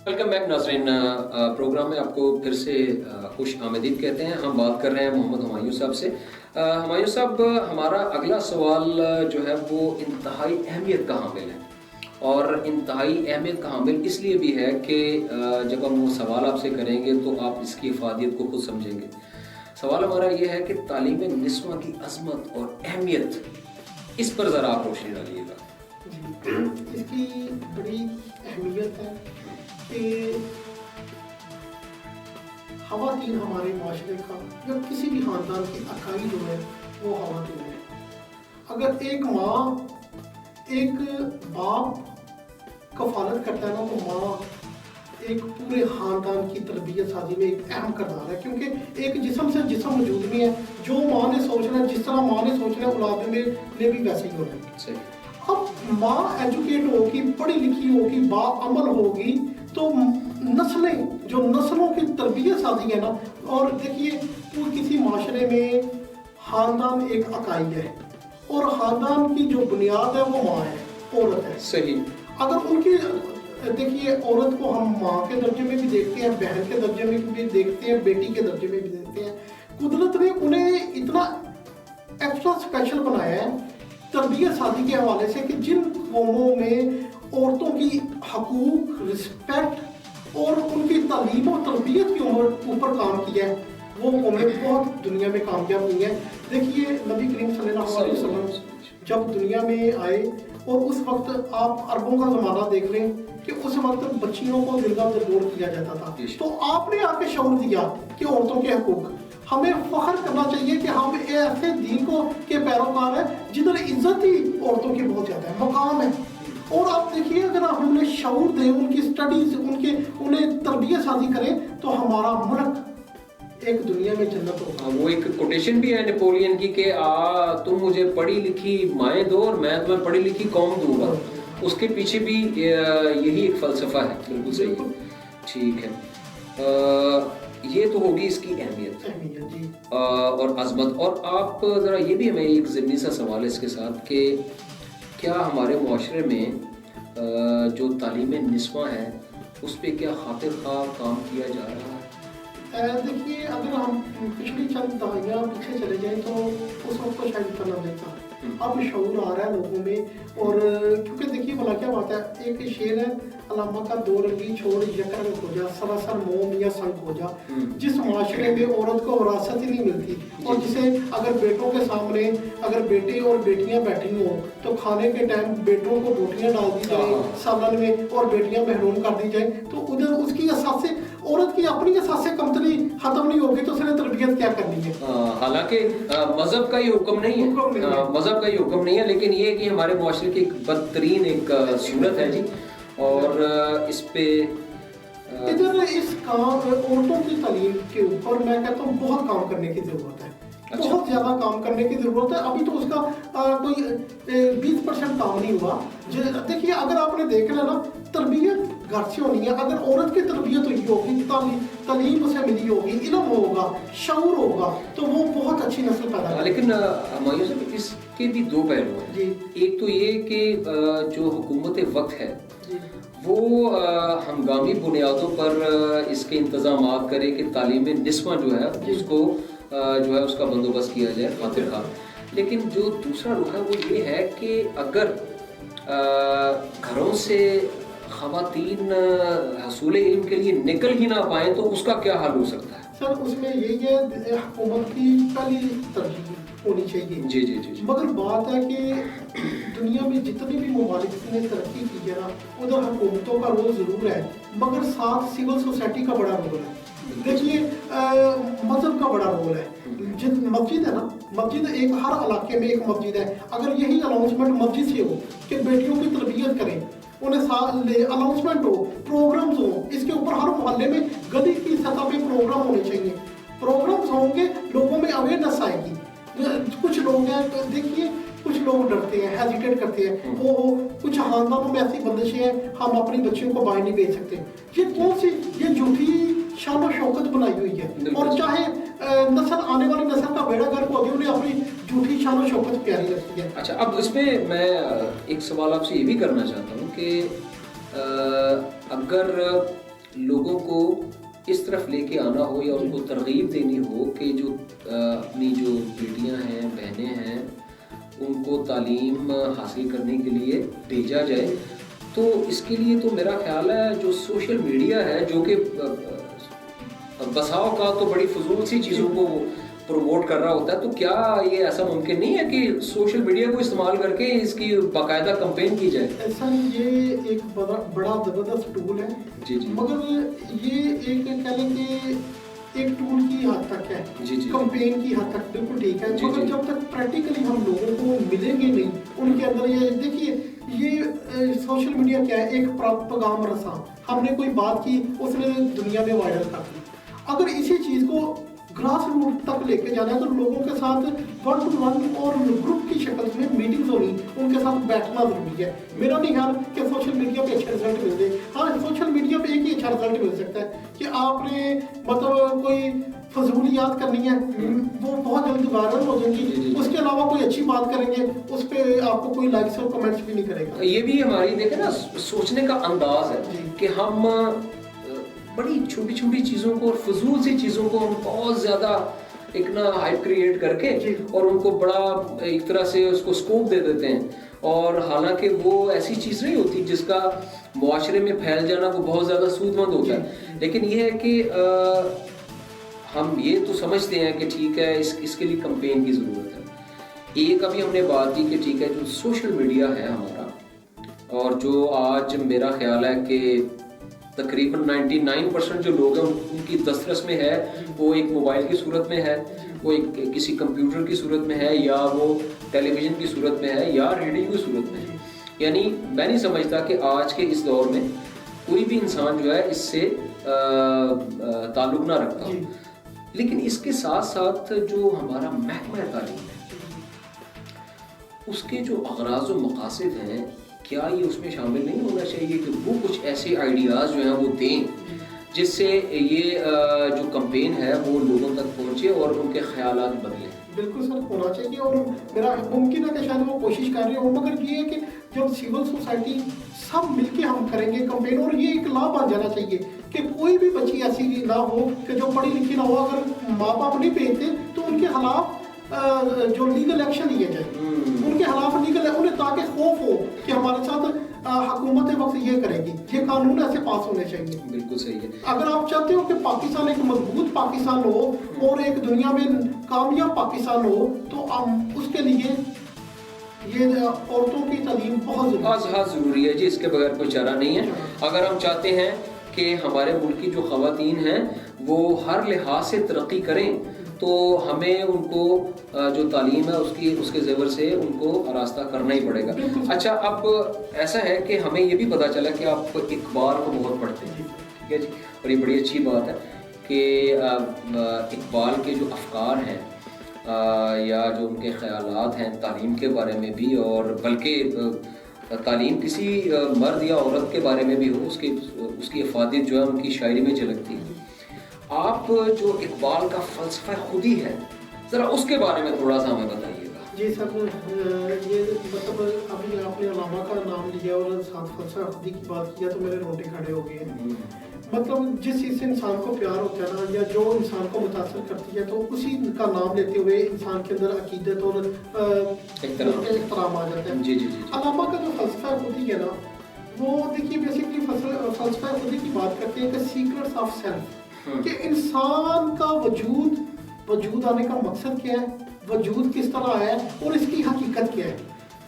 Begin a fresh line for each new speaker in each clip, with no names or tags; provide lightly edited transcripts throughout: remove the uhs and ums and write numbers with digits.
Welcome back ناظرین، programme میں آپ کو پھر سے خوش آمدید کہتے ہیں. ہم بات کر رہے ہیں محمد ہمایوں صاحب سے. ہمایوں صاحب، ہمارا اگلا سوال جو ہے وہ انتہائی اہمیت کا حامل ہے، اور انتہائی اہمیت کا حامل اس لیے بھی ہے کہ جب ہم وہ سوال آپ سے کریں گے تو آپ اس کی افادیت کو خود سمجھیں گے. سوال ہمارا یہ ہے کہ تعلیم نسواں کی عظمت اور اہمیت، اس پر ذرا آپ روشنی ڈالیے گا.
اس کی بڑی اہمیت ہے کہ خواتین ہمارے معاشرے کا یا کسی بھی خاندان کی اکائی جو ہے وہ خواتین ہے. اگر ایک ماں ایک باپ کفالت کرتا ہے نا تو ماں ایک پورے خاندان کی تربیت سازی میں ایک اہم کردار ہے، کیونکہ ایک جسم سے جسم وجود میں ہے. جو ماں نے سوچنا ہے، جس طرح ماں نے سوچنا ہے، اولاد نے بھی ویسے ہی ہونا ہے. اب ماں ایجوکیٹ ہوگی، پڑھی لکھی ہوگی، باعمل ہوگی تو نسلیں جو نسلوں کی تربیت سازی ہے نا. اور دیکھیے وہ کسی معاشرے میں خاندان ایک اکائی ہے، اور خاندان کی جو بنیاد ہے وہ ماں ہے، عورت ہے.
صحیح.
اگر ان کی دیکھیے عورت کو ہم ماں کے درجے میں بھی دیکھتے ہیں، بہن کے درجے میں بھی دیکھتے ہیں، بیٹی کے درجے میں بھی دیکھتے ہیں. قدرت نے انہیں اتنا ایکسٹرا اسپیشل بنایا ہے تربیت سازی کے حوالے سے کہ جن قوموں میں عورتوں کی حقوق، رسپیکٹ اور ان کی تعلیم و تربیت کے اوپر کام کیا ہے، وہ قومیں بہت دنیا میں کامیاب ہوئی ہیں. دیکھیے نبی کریم صلی اللہ علیہ وسلم جب دنیا میں آئے، اور اس وقت آپ عربوں کا زمانہ دیکھ لیں کہ اس وقت بچیوں کو زندہ ضرور کیا جاتا تھا. تو آپ نے آ کے شعور دیا کہ عورتوں کے حقوق، ہمیں فخر کرنا چاہیے کہ ہم ایسے دین کے پیروکار ہیں جدھر عزت ہی عورتوں کی بہت زیادہ ہے، مقام ہے. اور آپ دیکھیے اگر ہم انہیں شعور دیں، ان کی اسٹڈیز، انہیں تربیت سازی کریں تو ہمارا ملک ایک دنیا میں جنت ہوگا.
وہ ایک کوٹیشن بھی ہے نیپولین کی کہ تم مجھے پڑھی لکھی مائیں دو اور میں تمہیں پڑھی لکھی قوم دوں گا. اس کے پیچھے بھی یہی ایک فلسفہ ہے. بالکل صحیح. ٹھیک ہے، یہ تو ہوگی اس کی اہمیت اور عظمت. اور آپ ذرا یہ بھی ہمیں ایک ضمنی سا سوال ہے اس کے ساتھ کہ کیا ہمارے معاشرے میں جو تعلیم نسواں ہے اس پہ کیا خاطر خواہ کام کیا جا رہا ہے؟
دیکھیے اگر ہم پچھلی چند دہائیاں پیچھے چلے جائیں تو اس وقت تو شاید اتنا نہ دیکھا. اب شعور آ رہا ہے لوگوں میں. اور کیونکہ دیکھیے بھلا کیا بات ہے، ایک شعر ہے، علامہ کا دو رنگی چھوڑ یک رنگ ہو جا، سراسر موم یا سنگ ہو جا. جس معاشرے میں عورت کو وراثت ہی نہیں ملتی، اور جسے اگر بیٹوں کے سامنے اگر بیٹے اور بیٹیاں بیٹھی ہوں تو کھانے کے ٹائم بیٹوں کو روٹیاں ڈال دی جائیں سالن میں اور بیٹیاں محروم کر دی جائیں، تو ادھر اس کی اساس سے عورت کی اپنی اساس سے کمتری ختم نہیں ہوگی تو اس نے تربیت کیا کرنی ہے.
حالانکہ مذہب کا یہ حکم نہیں ہے، مذہب کا یہ حکم نہیں ہے، لیکن یہ کہ ہمارے معاشرے کی ایک بدترین ایک صورت ہے جی. اور اس پہ
ادھر اس کام عورتوں کی تعلیم کے اوپر میں کہتا ہوں بہت کام کرنے کی ضرورت ہے. بہت زیادہ کام کرنے کی ضرورت ہے. ابھی تو اس کا کوئی 20% کام نہیں ہوا. دیکھیے اگر آپ نے دیکھنا نا، تربیت گھر سے ہونی ہے. اگر عورت کی تربیت ہوئی ہوگی، تعلیم اسے ملی ہوگی، علم ہوگا، شعور ہوگا، تو وہ بہت اچھی نسل پیدا کرے.
لیکن ہمایوں صاحب اس کے بھی دو پہلو ہیں جی. ایک تو یہ کہ جو حکومت وقت ہے وہ ہنگامی بنیادوں پر اس کے انتظامات کرے کہ تعلیم نسواں جو ہے اس کو جو ہے اس کا بندوبست کیا جائے خاطر خواہ. لیکن جو دوسرا رخ ہے وہ یہ ہے کہ اگر گھروں سے خواتین حصول علم کے لیے نکل ہی نہ پائیں تو اس کا کیا حل ہو سکتا ہے؟
سر اس میں یہی ہے حکومت کی پہلی ترجیح ہونی چاہیے.
جی جی جی.
مگر بات ہے کہ دنیا میں جتنی بھی ممالک نے ترقی کی ہے نا، ادھر حکومتوں کا رول ضرور ہے، مگر ساتھ سول سوسائٹی کا بڑا رول ہے. دیکھیے مذہب کا بڑا رول ہے. مسجد ہے نا، مسجد ایک ہر علاقے میں ایک مسجد ہے. اگر یہی اناؤنسمنٹ مسجد سے ہو کہ بیٹیوں کی تربیت کریں، انہیں ساتھ لے اناؤنسمنٹ ہو، پروگرامز ہوں، اس کے اوپر ہر محلے میں گلی کی سطح پہ پروگرام ہونے چاہیے. پروگرامز ہوں گے، لوگوں میں اویئرنیس آئے گی. کچھ لوگ ہیں دیکھیے، کچھ لوگ ڈرتے ہیں، ہیزیٹیٹ کرتے ہیں، وہ کچھ خاندانوں میں ایسی بندشیں ہیں ہم اپنی بچیوں کو باہر نہیں بھیج سکتے. یہ کون سی یہ جھوٹی شان و شوکت بنائی ہوئی ہے. اور چاہے نسل آنے والی نسل کا بیڑا گرک ہوگی، انہیں اپنی جھوٹی شان و شوکت پیاری لگتی ہے.
اچھا، اب اس میں میں ایک سوال آپ سے یہ بھی کرنا چاہتا ہوں کہ اگر لوگوں کو اس طرف لے کے آنا ہو یا ان کو ترغیب دینی ہو کہ جو اپنی جو بیٹیاں ہیں بہنیں ہیں ان کو تعلیم حاصل کرنے کے لیے بھیجا جائے، تو اس کے لیے تو میرا خیال ہے جو سوشل میڈیا ہے جو کہ بسا اوقات تو بڑی فضول سی چیزوں کو پروموٹ کر رہا ہوتا ہے، تو کیا یہ ایسا ممکن نہیں ہے کہ سوشل میڈیا کو استعمال کر کے اس کی باقاعدہ کمپین کی جائے؟
ایسا یہ ایک بڑا زبردست ٹول ہے
جی جی،
مگر یہ ایک کہہ لیں کہ ایک ٹول کی حد تک ہے،
جی جی،
کمپین کی حد تک بالکل ٹھیک ہے،
جی
مگر
جی،
جب تک پریکٹیکلی ہم لوگوں کو ملیں گے نہیں ان کے اندر، یہ دیکھیے یہ سوشل میڈیا کیا ہے، ایک پیغام رساں، ہم نے کوئی بات کی اس نے دنیا میں وائرل کر دی، اگر اسی چیز کو گراس روٹ تک لے کے جانا ہے تو لوگوں کے ساتھ 1 to 1 اور گروپ کی شکل میں میٹنگز ہونی، ان کے ساتھ بیٹھنا ضروری ہے۔ میرا نہیں خیال کہ سوشل میڈیا پہ اچھا رزلٹ ملتے، ہاں سوشل میڈیا پہ ایک ہی اچھا رزلٹ مل سکتا ہے کہ آپ نے مطلب کوئی فضولیات کرنی ہے وہ بہت جلد وائرل ہو جائیں گی، اس کے علاوہ کوئی اچھی بات کریں گے اس پہ آپ کو کوئی لائکس اور کمنٹس بھی نہیں کرے گا۔
یہ بھی ہماری دیکھیں نا سوچنے کا انداز ہے کہ ہم بڑی چھوٹی چھوٹی چیزوں کو اور فضول سی چیزوں کو ہم بہت زیادہ ایک نا ہائپ کریٹ کر کے اور ان کو بڑا ایک طرح سے اس کو سکوپ دے دیتے ہیں، اور حالانکہ وہ ایسی چیز نہیں ہوتی جس کا معاشرے میں پھیل جانا وہ بہت زیادہ سود مند ہوتا ہے، لیکن یہ ہے کہ ہم یہ تو سمجھتے ہیں کہ ٹھیک ہے اس کے لیے کمپین کی ضرورت ہے۔ ایک ابھی ہم نے بات کی کہ ٹھیک ہے جو سوشل میڈیا ہے ہمارا، اور جو آج میرا خیال ہے کہ تقریباً 99% جو لوگ ہیں ان کی دسترس میں ہے، وہ ایک موبائل کی صورت میں ہے، وہ ایک کسی کمپیوٹر کی صورت میں ہے، یا وہ ٹیلی ویژن کی صورت میں ہے، یا ریڈیو کی صورت میں ہے۔ یعنی میں نہیں سمجھتا کہ آج کے اس دور میں کوئی بھی انسان جو ہے اس سے تعلق نہ رکھتا ہو، لیکن اس کے ساتھ ساتھ جو ہمارا محکمہ تعلیم ہے اس کے جو اغراض و مقاصد ہیں، کیا یہ اس میں شامل نہیں ہونا چاہیے کہ وہ کچھ ایسے آئیڈیاز جو ہیں وہ دیں جس سے یہ جو کمپین ہے وہ لوگوں تک پہنچے اور ان کے خیالات بدلیں؟
بالکل سر ہونا چاہیے، اور میرا ممکن ہے کہ شاید وہ کوشش کر رہے ہوں، مگر یہ ہے کہ جب سول سوسائٹی سب مل کے ہم کریں گے کمپین، اور یہ ایک لا بن جانا چاہیے کہ کوئی بھی بچی ایسی نہ ہو کہ جو پڑھی لکھی نہ ہو، اگر ماں باپ نہیں بھیجتے تو ان کے خلاف جو لیگل ایکشن لیا جائے، ان کے خلاف لیگل، انہیں تاکہ خوف ہو کہ ہمارے ساتھ حکومت وقت یہ کرے گی، یہ قانون ایسے پاس ہونے چاہیے۔
بالکل صحیح ہے۔ اگر
آپ چاہتے ہو کہ پاکستان ایک مضبوط پاکستان ہو اور ایک دنیا میں کامیاب پاکستان ہو، تو اس کے لیے یہ عورتوں کی تعلیم بہت
ضروری ہے جی، اس کے بغیر کوئی چارہ نہیں ہے۔ اگر ہم چاہتے ہیں کہ ہمارے ملک کی جو خواتین ہیں وہ ہر لحاظ سے ترقی کریں تو ہمیں ان کو جو تعلیم ہے اس کے زیور سے ان کو آراستہ کرنا ہی پڑے گا۔ اچھا، اب ایسا ہے کہ ہمیں یہ بھی پتہ چلا کہ آپ اقبال کو بہت پڑھتے ہیں، ٹھیک ہے جی، اور یہ بڑی اچھی بات ہے کہ اقبال کے جو افکار ہیں یا جو ان کے خیالات ہیں تعلیم کے بارے میں بھی، اور بلکہ تعلیم کسی مرد یا عورت کے بارے میں بھی ہو، اس کی افادیت جو ہے ان کی شاعری میں جھلکتی ہے۔ آپ جو اقبال کا فلسفہ خودی ہے ذرا اس کے بارے میں تھوڑا سا ہمیں بتائیے گا۔
جی سر، یہ مطلب ابھی آپ نے علامہ کا نام لیا اور ساتھ فلسفہ خودی کی بات کیا تو میرے رونگٹے کھڑے ہو گئے ہیں۔ مطلب جس چیز سے انسان کو پیار ہوتا ہے نا، یا جو انسان کو متاثر کرتی ہے، تو اسی کا نام لیتے ہوئے انسان کے اندر عقیدت اور احترام آ جاتا ہے۔
جی جی جی۔
علامہ کا جو فلسفہ خودی ہے نا، وہ دیکھیے بیسکلی فلسفہ خودی کی بات کرتے ہیں کہ سیکرٹس آف سیلف، کہ انسان کا وجود آنے کا مقصد کیا ہے، وجود کس طرح ہے اور اس کی حقیقت کیا ہے۔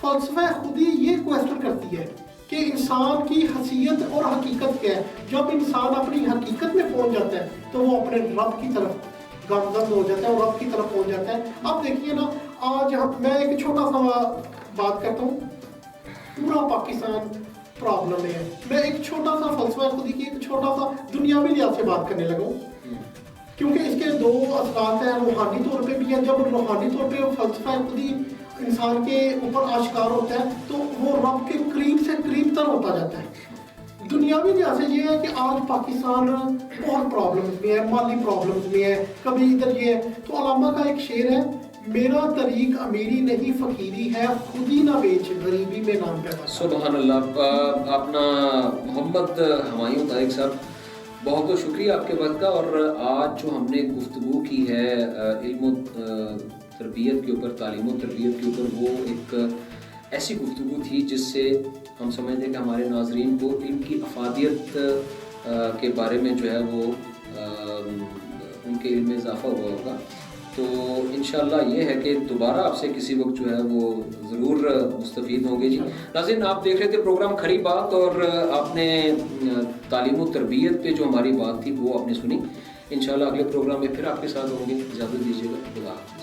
فلسفہ خودی یہ کویسچن کرتی ہے کہ انسان کی حیثیت اور حقیقت کیا ہے۔ جب انسان اپنی حقیقت میں پہنچ جاتا ہے تو وہ اپنے رب کی طرف گامزن ہو جاتا ہے اور رب کی طرف پہنچ جاتا ہے۔ اب دیکھیے نا، آج میں ایک چھوٹا سا بات کرتا ہوں، پورا پاکستان پرابلم ہے، میں ایک چھوٹا سا فلسفہ خودی کی ایک چھوٹا سا دنیاوی لحاظ سے بات کرنے لگا ہوں، کیونکہ اس کے دو اثرات ہیں، روحانی طور پہ بھی ہیں۔ جب روحانی طور پہ فلسفہ خودی انسان کے اوپر آشکار ہوتا ہے تو وہ رب کے قریب سے قریب تر ہوتا جاتا ہے۔ دنیاوی لحاظ سے یہ ہے کہ آج پاکستان بہت پرابلمز میں ہے، مالی پرابلمز میں ہے، کبھی ادھر یہ ہے۔ تو علامہ کا ایک شعر ہے، میرا طریق امیری نہیں فقیری ہے، خودی نہ بیچ غریبی میں نام پیدا۔
سبحان اللہ۔ اپنا محمد ہمایوں طارق صاحب بہت بہت شکریہ آپ کے وقت کا. اور آج جو ہم نے گفتگو کی ہے علم و تربیت کے اوپر، تعلیم و تربیت کے اوپر، وہ ایک ایسی گفتگو تھی جس سے ہم سمجھتے ہیں کہ ہمارے ناظرین کو علم کی افادیت کے بارے میں جو ہے وہ ان کے علم میں اضافہ ہوا ہوگا. تو انشاءاللہ یہ ہے کہ دوبارہ آپ سے کسی وقت جو ہے وہ ضرور مستفید ہوں گے. جی ناظرین، آپ دیکھ رہے تھے پروگرام کھری بات، اور آپ نے تعلیم و تربیت پہ جو ہماری بات تھی وہ آپ نے سنی. انشاءاللہ اگلے پروگرام میں پھر آپ کے ساتھ ہوں گے. اجازت دیجیے گا. خدا حافظ.